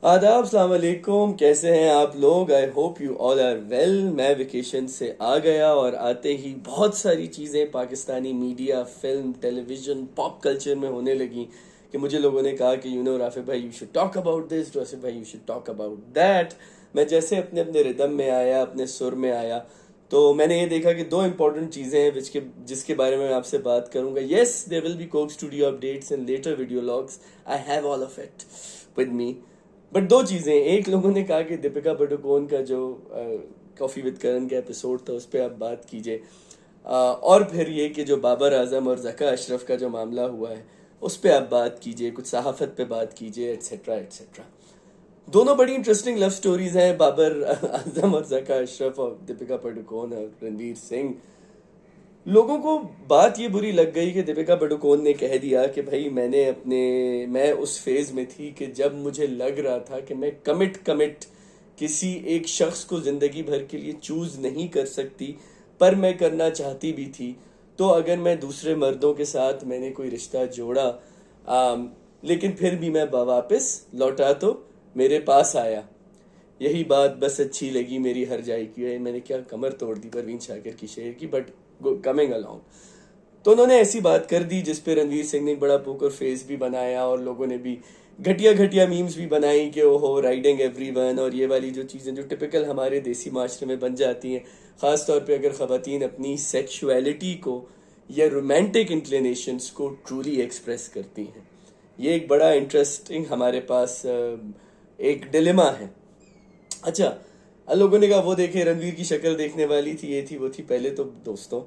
आदाब, अस्सलाम वालेकुम। कैसे हैं आप लोग? I hope you all are well. मैं वेकेशन से आ गया और आते ही बहुत सारी चीज़ें Pakistani media, film, television, pop culture में होने लगी कि मुझे लोगों ने कहा कि राफे भाई you should talk about this, Rafay भाई you should talk about that. मैं जैसे अपने अपने रिदम में आया, अपने सुर में आया, तो मैंने ये देखा कि दो इंपॉर्टेंट चीज़ें हैं जिसके बारे में मैं आपसे बात करूंगा। Yes, there will be Coke Studio updates and later video logs. I have all of it with me. But दो चीज़ें, एक लोगों ने कहा कि दीपिका पादुकोण का जो कॉफ़ी विद करण का एपिसोड था उस पर आप बात कीजिए, और फिर ये कि जो बाबर आजम और जका अशरफ का जो मामला हुआ है उस पर आप बात कीजिए, कुछ सहाफ़त पे बात कीजिए, एट्सेट्रा एट्सेट्रा। दोनों बड़ी इंटरेस्टिंग लव स्टोरीज हैं, बाबर आजम और जका अशरफ और दीपिका पादुकोण और रणवीर सिंह। लोगों को बात ये बुरी लग गई कि दीपिका पादुकोण ने कह दिया कि भाई मैं उस फेज में थी कि जब मुझे लग रहा था कि मैं कमिट किसी एक शख्स को जिंदगी भर के लिए चूज नहीं कर सकती, पर मैं करना चाहती भी थी। तो अगर मैं दूसरे मर्दों के साथ मैंने कोई रिश्ता जोड़ा, लेकिन फिर भी मैं वापस लौटा तो मेरे पास आया। यही बात बस अच्छी लगी मेरी हर जाए की है। मैंने क्या कमर तोड़ दी परवीन शाकिर की शेर की, बट कमिंग अलोंग। तो उन्होंने ऐसी बात कर दी जिसपे रणवीर सिंह ने बड़ा पोकर फेस भी बनाया और लोगों ने भी घटिया घटिया मीम्स भी बनाई कि ओहो राइडिंग एवरीवन, और ये वाली जो चीज़ें जो टिपिकल हमारे देसी माशरे में बन जाती हैं, ख़ास तौर पे अगर ख़वातीन अपनी सेक्सुअलिटी को या रोमांटिक इंक्लिनेशंस को ट्रूली एक्सप्रेस करती हैं। ये एक बड़ा इंटरेस्टिंग हमारे पास एक डिलेमा है। अच्छा, लोगों ने कहा वो देखे रणवीर की शक्ल देखने वाली थी, ये थी वो थी। पहले तो दोस्तों,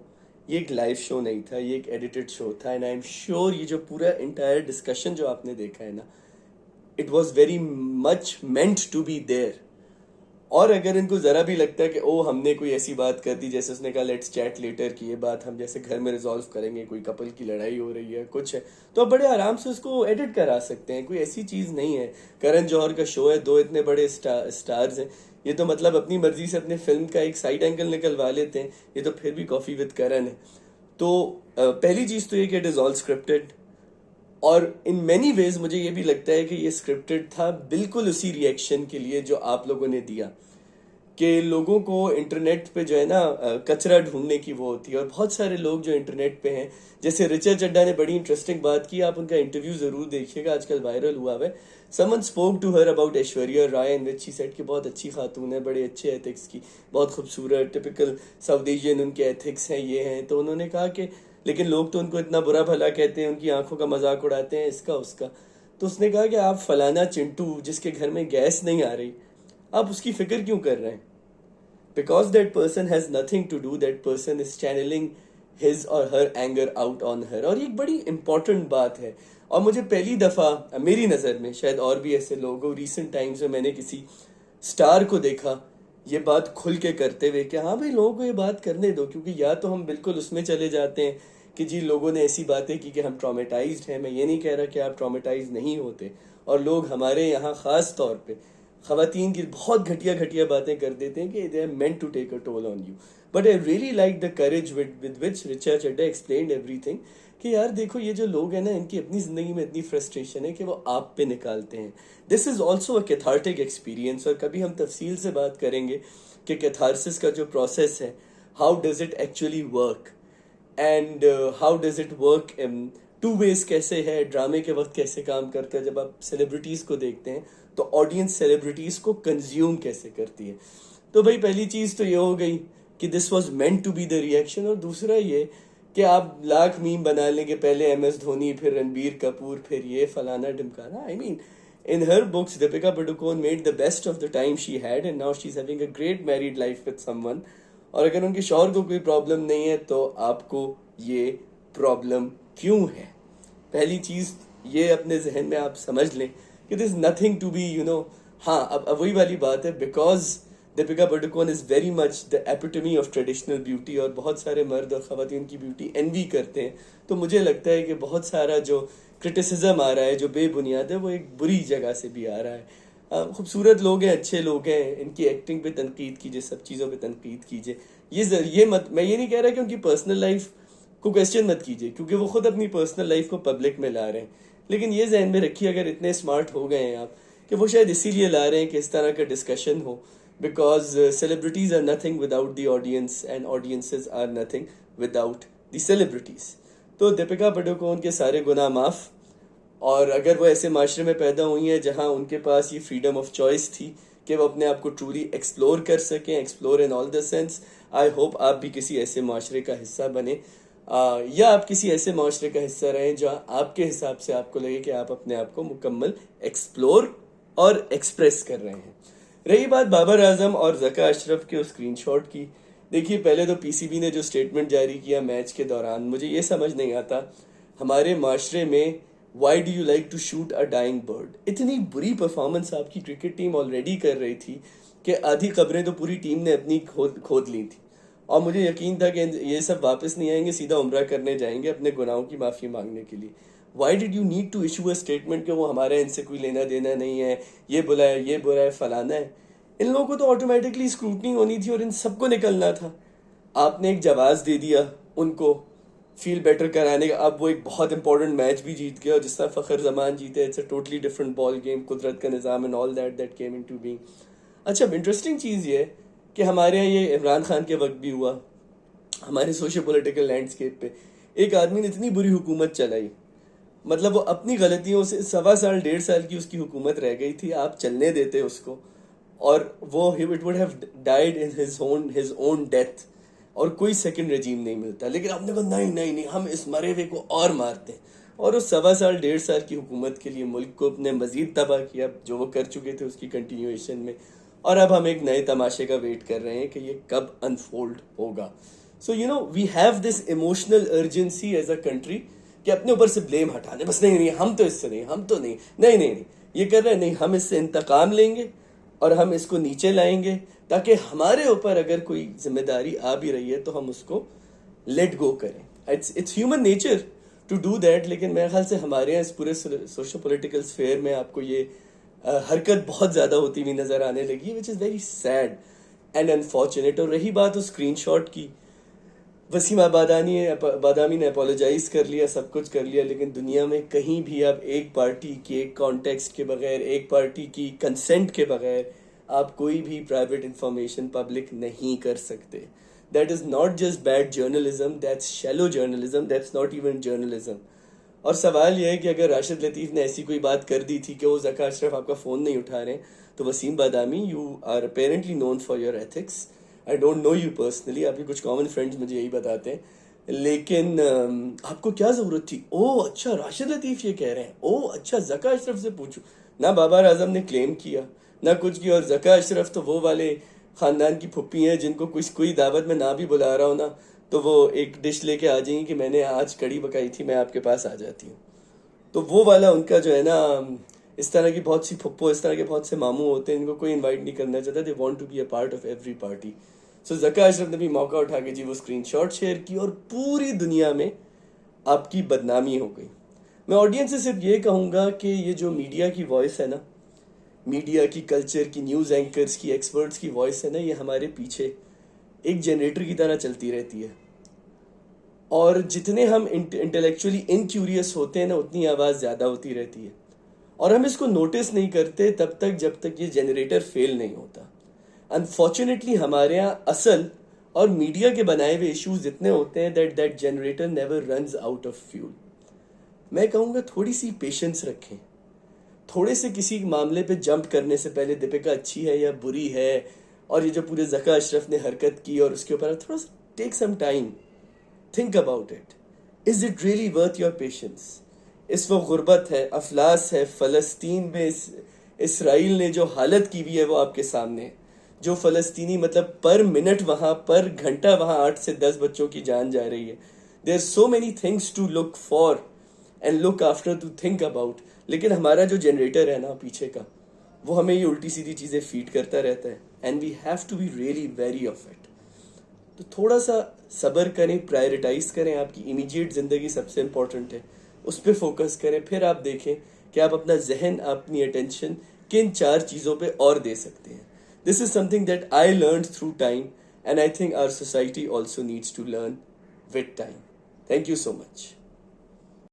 ये एक लाइव शो नहीं था, ये एक एडिटेड शो था। एंड आई एम श्योर ये जो पूरा इंटायर डिस्कशन जो आपने देखा है ना, it was very much meant to be there. और अगर इनको जरा भी लगता है कि ओ हमने कोई ऐसी बात कर दी, जैसे उसने कहा लेट्स चैट लेटर की, ये बात हम जैसे घर में रिजॉल्व करेंगे, कोई कपल की लड़ाई हो रही है कुछ है, तो आप बड़े आराम से उसको एडिट करा सकते हैं। कोई ऐसी चीज नहीं है। करण जौहर का शो है, दो इतने बड़े स्टार्स हैं, ये तो मतलब अपनी मर्जी से अपने फिल्म का एक साइड एंगल निकलवा लेते हैं। ये तो फिर भी कॉफी विद करण है। तो पहली चीज तो ये कि इट इज ऑल स्क्रिप्टेड, और इन मैनी वेज मुझे ये भी लगता है कि ये स्क्रिप्टेड था बिल्कुल उसी रिएक्शन के लिए जो आप लोगों ने दिया, कि लोगों को इंटरनेट पे जो है ना कचरा ढूंढने की वो होती है। और बहुत सारे लोग जो इंटरनेट पे हैं, जैसे ऋचा चड्ढा ने बड़ी इंटरेस्टिंग बात की, आप उनका इंटरव्यू जरूर देखिएगा, आजकल वायरल हुआ है। Someone spoke to her about Aishwarya Rai in which she said कि बहुत अच्छी खातून है, बड़े अच्छे एथिक्स की, बहुत खूबसूरत, टिपिकल साउथ एशियन उनके एथिक्स हैं, ये हैं। तो उन्होंने कहा कि लेकिन लोग तो उनको इतना बुरा भला कहते हैं, उनकी आंखों का मजाक उड़ाते हैं, इसका उसका। तो उसने कहा कि आप फलाना चिंटू जिसके घर में गैस नहीं आ रही, आप उसकी फिक्र क्यों कर रहे हैं? Because that person has nothing to do, that person is channeling his or her anger out on her। और ये एक बड़ी इंपॉर्टेंट बात है। और मुझे पहली दफ़ा मेरी नज़र में, शायद और भी ऐसे लोग हो, रिसेंट टाइम्स में मैंने किसी स्टार को देखा ये बात खुल के करते हुए कि हाँ भाई लोगों को ये बात करने दो। क्योंकि या तो हम बिल्कुल उसमें चले जाते हैं कि जी लोगों ने ऐसी बातें की कि हम ट्रॉमेटाइज्ड हैं। मैं ये नहीं कह रहा कि आप ट्रॉमेटाइज नहीं होते, और लोग हमारे यहाँ ख़ास तौर पे खवातीन की बहुत घटिया घटिया बातें कर देते हैं कि they are meant to take a toll on you. But I really like the courage with which Richa Chadha explained everything, कि यार देखो ये जो लोग हैं ना, इनकी अपनी जिंदगी में इतनी फ्रस्ट्रेशन है कि वो आप पे निकालते हैं। This is also a cathartic experience, और कभी हम तफसील से बात करेंगे कि कैथारसिस का जो प्रोसेस है, how does it actually work, and how does it work two ways, कैसे है ड्रामे के वक्त कैसे काम करता है। जब आप सेलिब्रिटीज को देखते हैं तो ऑडियंस सेलिब्रिटीज को कंज्यूम कैसे करती है। तो भाई पहली चीज तो ये हो गई कि this was meant to be the reaction. और दूसरा ये कि आप लाख मीम बना लेंगे, पहले MS धोनी, फिर रणबीर कपूर, फिर ये फलाना ढिमकाना। I mean in her books Deepika Padukone made the best of the time she had, and now she's having a great married life with someone। और अगर उनके शौहर को कोई प्रॉब्लम नहीं है तो आपको ये प्रॉब्लम क्यों है? पहली चीज ये अपने जहन में आप समझ लें कि दिस नथिंग टू बी हाँ, अब वही वाली बात है, because Deepika Padukone is very much the epitome of traditional beauty, और बहुत सारे मर्द और खवातीन की ब्यूटी एनवी करते हैं। तो मुझे लगता है कि बहुत सारा जो क्रिटिसिज्म आ रहा है जो बेबुनियाद है, वो एक बुरी जगह से भी आ रहा है। खूबसूरत लोग हैं, अच्छे लोग हैं, इनकी एक्टिंग पे तनकीद कीजिए, सब चीज़ों पे तनकीद कीजिए। ये मत, मैं ये नहीं कह रहा कि उनकी पर्सनल लाइफ को क्वेश्चन मत कीजिए, क्योंकि वो खुद अपनी पर्सनल लाइफ को पब्लिक में ला रहे हैं। लेकिन ये जहन में रखिए, अगर इतने स्मार्ट हो गए हैं आप, कि वो शायद इसीलिए ला रहे हैं कि इस तरह का डिस्कशन हो, because celebrities are nothing without the audience and audiences are nothing without the celebrities. तो दीपिका पादुकोण के सारे गुनाह माफ, और अगर वो ऐसे माशरे में पैदा हुई हैं जहाँ उनके पास ये फ्रीडम ऑफ चॉइस थी कि वो अपने आप को ट्रूली एक्सप्लोर कर सकें, explore in all the sense, I hope आप भी किसी ऐसे माशरे का हिस्सा बने, या आप किसी ऐसे माशरे का हिस्सा रहें जहाँ आपके हिसाब से आपको लगे कि आप अपने आप को मुकम्मल एक्सप्लोर और एक्सप्रेस कर रहे हैं। रही बात बाबर आजम और जका अशरफ के उस स्क्रीनशॉट की, देखिए पहले तो पीसीबी ने जो स्टेटमेंट जारी किया मैच के दौरान, मुझे ये समझ नहीं आता हमारे माशरे में why do you like to shoot a dying bird. इतनी बुरी परफॉर्मेंस आपकी क्रिकेट टीम ऑलरेडी कर रही थी कि आधी खबरें तो पूरी टीम ने अपनी खोद ली थी, और मुझे यकीन था कि ये सब वापस नहीं आएंगे, सीधा उम्रा करने जाएंगे अपने गुनाहों की माफ़ी मांगने के लिए। Why did you need to issue a statement कि वो हमारा इनसे कोई लेना देना नहीं है, ये बुरा है, ये बुरा है, फलाना है। इन लोगों को तो ऑटोमेटिकली स्क्रूटनी होनी थी और इन सबको निकलना था। आपने एक जवाब दे दिया उनको फील बेटर कराने का। अब वो एक बहुत इंपॉर्टेंट मैच भी जीत गया, और जिस तरह फ़खर जमान जीते, it's a totally different ball game, कुदरत का निज़ाम and all that came into being. अच्छा, इंटरेस्टिंग चीज़ ये है कि हमारे यहाँ ये इमरान खान के वक्त भी हुआ, हमारे सोशो पॉलिटिकल लैंडस्केप पे एक आदमी ने इतनी बुरी हुकूमत चलाई, मतलब वो अपनी गलतियों से 1.25 साल 1.5 साल की उसकी हुकूमत रह गई थी, आप चलने देते उसको, और वो it would have died in his own death, और कोई सेकंड रजीम नहीं मिलता। लेकिन आपने कहा नहीं नहीं नहीं, हम इस मरे हुए को और मारते हैं, और उस 1.25 साल 1.5 साल की हुकूमत के लिए मुल्क को अपने मजीद तबाह किया, जो वो कर चुके थे उसकी कंटिन्यूएशन में। और अब हम एक नए तमाशे का वेट कर रहे हैं कि ये कब अनफोल्ड होगा। So you know we have this emotional urgency as a country कि अपने ऊपर से ब्लेम हटाने, बस नहीं नहीं हम तो इससे नहीं, हम तो नहीं नहीं नहीं नहीं ये कर रहे हैं, नहीं हम इससे इंतकाम लेंगे और हम इसको नीचे लाएंगे, ताकि हमारे ऊपर अगर कोई जिम्मेदारी आ भी रही है तो हम उसको लेट गो करें। It's human nature to do that. लेकिन मेरे ख्याल से हमारे यहाँ इस पूरे सोशो पॉलिटिकल स्फेयर में आपको ये हरकत बहुत ज़्यादा होती हुई नज़र आने लगी, which is very sad and unfortunate. और रही बात उस स्क्रीनशॉट की, वसीम बादामी ने अपोलोजाइज कर लिया, सब कुछ कर लिया, लेकिन दुनिया में कहीं भी आप एक पार्टी के कॉन्टेक्स्ट के बगैर, एक पार्टी की कंसेंट के बगैर आप कोई भी प्राइवेट इंफॉर्मेशन पब्लिक नहीं कर सकते। That is not just bad journalism, that's shallow journalism, that's not even journalism. और सवाल यह है कि अगर राशिद लतीफ़ ने ऐसी कोई बात कर दी थी कि वो ज़का अशरफ आपका फ़ोन नहीं उठा रहे हैं, तो Wasim Badami, you are apparently known for your ethics. I don't know you personally, आपके कुछ कॉमन फ्रेंड्स मुझे यही बताते हैं, लेकिन आपको क्या ज़रूरत थी? ओह अच्छा, राशिद लतीफ़ ये कह रहे हैं, ओह अच्छा, ज़का अशरफ से पूछूं। ना बाबर आजम ने क्लेम किया ना कुछ किया, और ज़का अशरफ तो वो वाले ख़ानदान की फुप्पी हैं जिनको कोई दावत में ना भी बुला रहा हो ना, तो वो एक डिश लेके आ जाएंगी कि मैंने आज कड़ी पकाई थी, मैं आपके पास आ जाती हूँ। तो वो वाला उनका जो है ना, इस तरह की बहुत सी फुप्पो, इस तरह के बहुत से मामू होते हैं, इनको कोई इनवाइट नहीं करना चाहता, they want to be a part of every party. So Zaka Ashraf ने भी मौका उठा के जी वो स्क्रीनशॉट शेयर की, और पूरी दुनिया में आपकी बदनामी हो गई। मैं ऑडियंस से सिर्फ ये कहूँगा कि ये जो मीडिया की वॉइस है ना, मीडिया की, कल्चर की, न्यूज़ एंकर्स की, एक्सपर्ट्स की वॉइस है ना, ये हमारे पीछे एक जनरेटर की तरह चलती रहती है, और जितने हम इंटेलेक्चुअली इनक्यूरियस होते हैं ना, उतनी आवाज़ ज़्यादा होती रहती है, और हम इसको नोटिस नहीं करते तब तक जब तक ये जनरेटर फेल नहीं होता। अनफॉर्चुनेटली हमारे यहाँ असल और मीडिया के बनाए हुए इश्यूज इतने होते हैं that generator never runs out of fuel. मैं कहूँगा थोड़ी सी पेशेंस रखें, थोड़े से किसी मामले पे जंप करने से पहले दीपिका अच्छी है या बुरी है, और ये जो पूरे ज़का अशरफ ने हरकत की और उसके ऊपर थोड़ा सा take some time, think about it, is it really worth your patience. इस वक्त गुर्बत है, अफलास है, फ़लस्तीन में इसराइल ने जो हालत की हुई है वो आपके सामने है। जो फ़लस्तीनी मतलब पर मिनट वहाँ, पर घंटा वहाँ 8 से 10 बच्चों की जान जा रही है। There are so many things to look for and look after, to think about. लेकिन हमारा जो जनरेटर है ना पीछे का, वो हमें ये उल्टी सीधी चीज़ें फीड करता रहता है, and we have to be really wary of it. तो थोड़ा सा सब्र करें, प्रायोरिटाइज करें, आपकी इमीडिएट ज़िंदगी सबसे इम्पोर्टेंट है, उस पर फोकस करें, फिर आप देखें कि आप अपना जहन, अपनी अटेंशन किन 4 चीज़ों पे और दे सकते हैं। This is something that I learn through time, and I think our society also needs to learn with time. Thank you so much.